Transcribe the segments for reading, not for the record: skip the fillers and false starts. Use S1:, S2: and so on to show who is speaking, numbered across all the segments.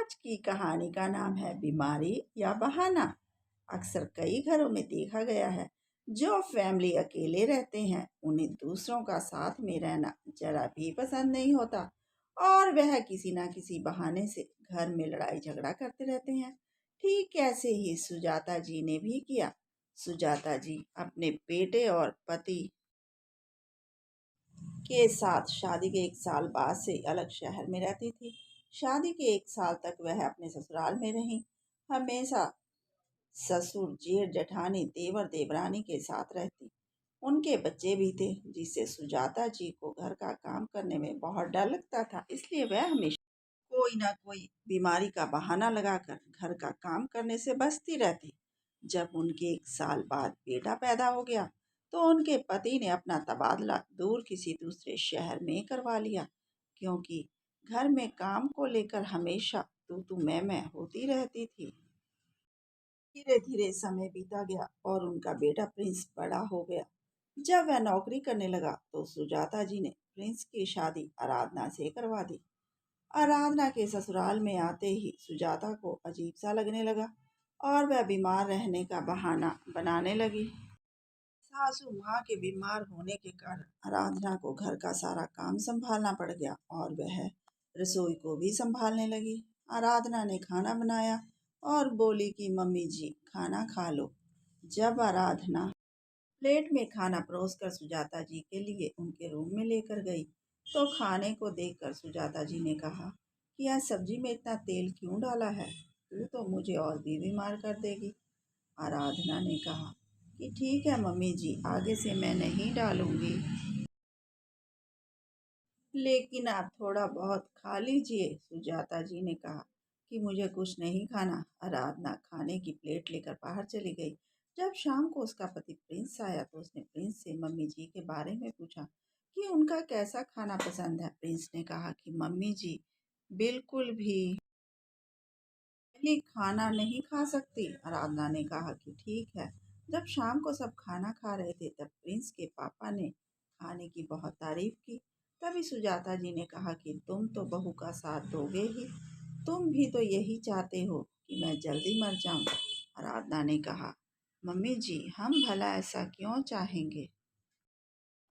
S1: आज की कहानी का नाम है बीमारी या बहाना। अक्सर कई घरों में देखा गया है, जो फैमिली अकेले रहते हैं उन्हें दूसरों का साथ में रहना जरा भी पसंद नहीं होता और वह किसी ना किसी बहाने से घर में लड़ाई झगड़ा करते रहते हैं। ठीक ऐसे ही सुजाता जी ने भी किया। सुजाता जी अपने बेटे और पति के साथ शादी के 1 साल बाद से अलग शहर में रहती थी। शादी के 1 साल तक वह अपने ससुराल में रही। हमेशा ससुर जेठ जेठानी देवर देवरानी के साथ रहती। उनके बच्चे भी थे, जिससे सुजाता जी को घर का काम करने में बहुत डर लगता था। इसलिए वह हमेशा कोई ना कोई बीमारी का बहाना लगाकर घर का काम करने से बचती रहती। जब उनके 1 साल बाद बेटा पैदा हो गया, तो उनके पति ने अपना तबादला दूर किसी दूसरे शहर में करवा लिया, क्योंकि घर में काम को लेकर हमेशा तू मैं होती रहती थी। धीरे धीरे समय बीता गया और उनका बेटा प्रिंस बड़ा हो गया। जब वह नौकरी करने लगा, तो सुजाता जी ने प्रिंस की शादी आराधना से करवा दी। आराधना के ससुराल में आते ही सुजाता को अजीब सा लगने लगा और वह बीमार रहने का बहाना बनाने लगी। सासू माँ के बीमार होने के कारण आराधना को घर का सारा काम संभालना पड़ गया और वह रसोई को भी संभालने लगी। आराधना ने खाना बनाया और बोली कि मम्मी जी खाना खा लो। जब आराधना प्लेट में खाना परोसकर सुजाता जी के लिए उनके रूम में लेकर गई, तो खाने को देखकर सुजाता जी ने कहा कि आज सब्जी में इतना तेल क्यों डाला है? तू तो मुझे और भी बीमार कर देगी। आराधना ने कहा कि ठीक है मम्मी जी, आगे से मैं नहीं डालूंगी, लेकिन आप थोड़ा बहुत खा लीजिए। सुजाता जी ने कहा कि मुझे कुछ नहीं खाना। आराधना खाने की प्लेट लेकर बाहर चली गई। जब शाम को उसका पति प्रिंस आया, तो उसने प्रिंस से मम्मी जी के बारे में पूछा कि उनका कैसा खाना पसंद है। प्रिंस ने कहा कि मम्मी जी बिल्कुल भी खाना नहीं खा सकती। आराधना ने कहा कि ठीक है। जब शाम को सब खाना खा रहे थे, तब प्रिंस के पापा ने खाने की बहुत तारीफ की। तभी सुजाता जी ने कहा कि तुम तो बहू का साथ दोगे ही, तुम भी तो यही चाहते हो कि मैं जल्दी मर जाऊं। आराधना ने कहा, मम्मी जी हम भला ऐसा क्यों चाहेंगे।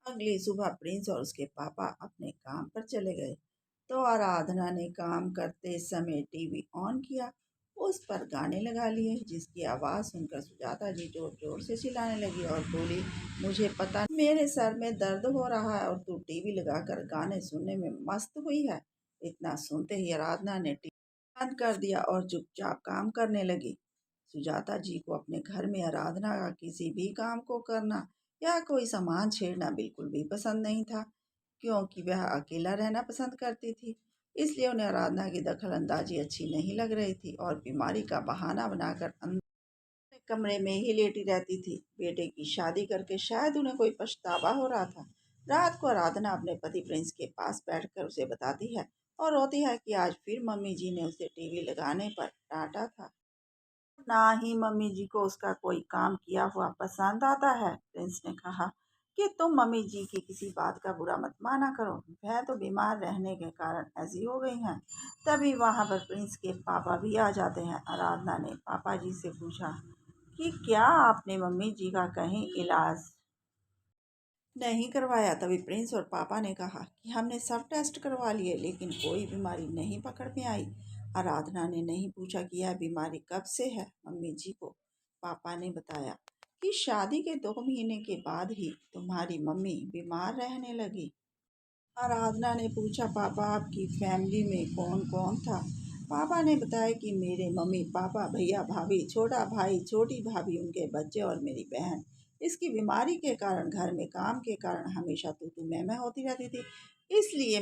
S1: अगली सुबह प्रिंस और उसके पापा अपने काम पर चले गए, तो आराधना ने काम करते समय टीवी ऑन किया। उस पर गाने लगा लिए, जिसकी आवाज़ सुनकर सुजाता जी जोर जोर से चिल्लाने लगी और बोली, मुझे पता नहीं, मेरे सर में दर्द हो रहा है और तू टीवी लगाकर गाने सुनने में मस्त हुई है। इतना सुनते ही आराधना ने टीवी बंद कर दिया और चुपचाप काम करने लगी। सुजाता जी को अपने घर में आराधना का किसी भी काम को करना या कोई सामान छेड़ना बिल्कुल भी पसंद नहीं था, क्योंकि वह अकेला रहना पसंद करती थी। इसलिए उन्हें आराधना की दखल अंदाजी अच्छी नहीं लग रही थी और बीमारी का बहाना बनाकर अंदर कमरे में ही लेटी रहती थी। बेटे की शादी करके शायद उन्हें कोई पछतावा हो रहा था। रात को आराधना अपने पति प्रिंस के पास बैठकर उसे बताती है और रोती है कि आज फिर मम्मी जी ने उसे टीवी लगाने पर डांटा था। ना ही मम्मी जी को उसका कोई काम किया हुआ पसंद आता है। प्रिंस ने कहा कि तुम मम्मी जी की किसी बात का बुरा मत माना करो, वह तो बीमार रहने के कारण ऐसी हो गई हैं। तभी वहां पर प्रिंस के पापा भी आ जाते हैं। आराधना ने पापा जी से पूछा कि क्या आपने मम्मी जी का कहीं इलाज नहीं करवाया। तभी प्रिंस और पापा ने कहा कि हमने सब टेस्ट करवा लिए, लेकिन कोई बीमारी नहीं पकड़ में आई। आराधना ने नहीं पूछा कि यह बीमारी कब से है। मम्मी जी को पापा ने बताया कि शादी के 2 महीने के बाद ही तुम्हारी मम्मी बीमार रहने लगी। आराधना ने पूछा, पापा आपकी फैमिली में कौन कौन था। पापा ने बताया कि मेरे मम्मी पापा, भैया भाभी, छोटा भाई, छोटी भाभी, उनके बच्चे और मेरी बहन। इसकी बीमारी के कारण घर में काम के कारण हमेशा तू मैं होती रहती थी, इसलिए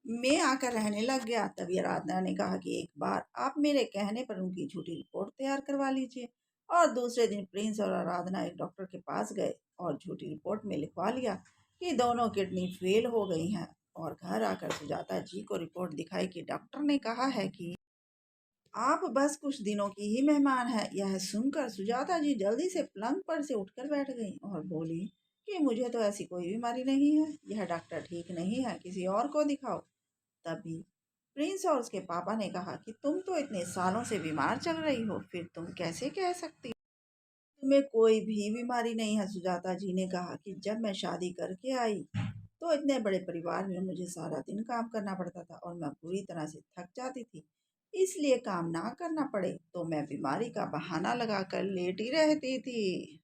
S1: मैं आकर रहने लग गया। तभी आराधना ने कहा कि एक बार आप मेरे कहने पर उनकी झूठी रिपोर्ट तैयार करवा लीजिए। और दूसरे दिन प्रिंस और आराधना एक डॉक्टर के पास गए और झूठी रिपोर्ट में लिखवा लिया कि दोनों किडनी फेल हो गई हैं। और घर आकर सुजाता जी को रिपोर्ट दिखाई कि डॉक्टर ने कहा है कि आप बस कुछ दिनों की ही मेहमान हैं। यह सुनकर सुजाता जी जल्दी से पलंग पर से उठकर बैठ गई और बोली कि मुझे तो ऐसी कोई बीमारी नहीं है, यह डॉक्टर ठीक नहीं है, किसी और को दिखाओ। तभी प्रिंस और उसके पापा ने कहा कि तुम तो इतने सालों से बीमार चल रही हो, फिर तुम कैसे कह सकती हो तुम्हें कोई भी बीमारी नहीं है। सुजाता जी ने कहा कि जब मैं शादी करके आई तो इतने बड़े परिवार में मुझे सारा दिन काम करना पड़ता था और मैं पूरी तरह से थक जाती थी। इसलिए काम ना करना पड़े तो मैं बीमारी का बहाना लगाकर लेटी रहती थी।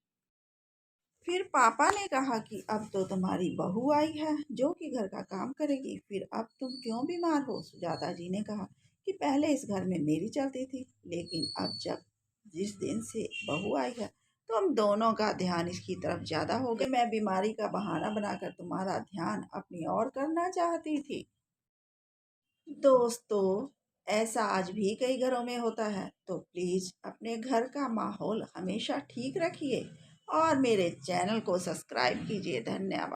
S1: फिर पापा ने कहा कि अब तो तुम्हारी बहू आई है जो कि घर का काम करेगी, फिर अब तुम क्यों बीमार हो। सुजाता जी ने कहा कि पहले इस घर में मेरी चलती थी, लेकिन अब जब जिस दिन से बहू आई है तो हम दोनों का ध्यान इसकी तरफ ज्यादा हो गया। मैं बीमारी का बहाना बनाकर तुम्हारा ध्यान अपनी ओर करना चाहती थी। दोस्तों, ऐसा आज भी कई घरों में होता है, तो प्लीज अपने घर का माहौल हमेशा ठीक रखिए और मेरे चैनल को सब्सक्राइब कीजिए। धन्यवाद।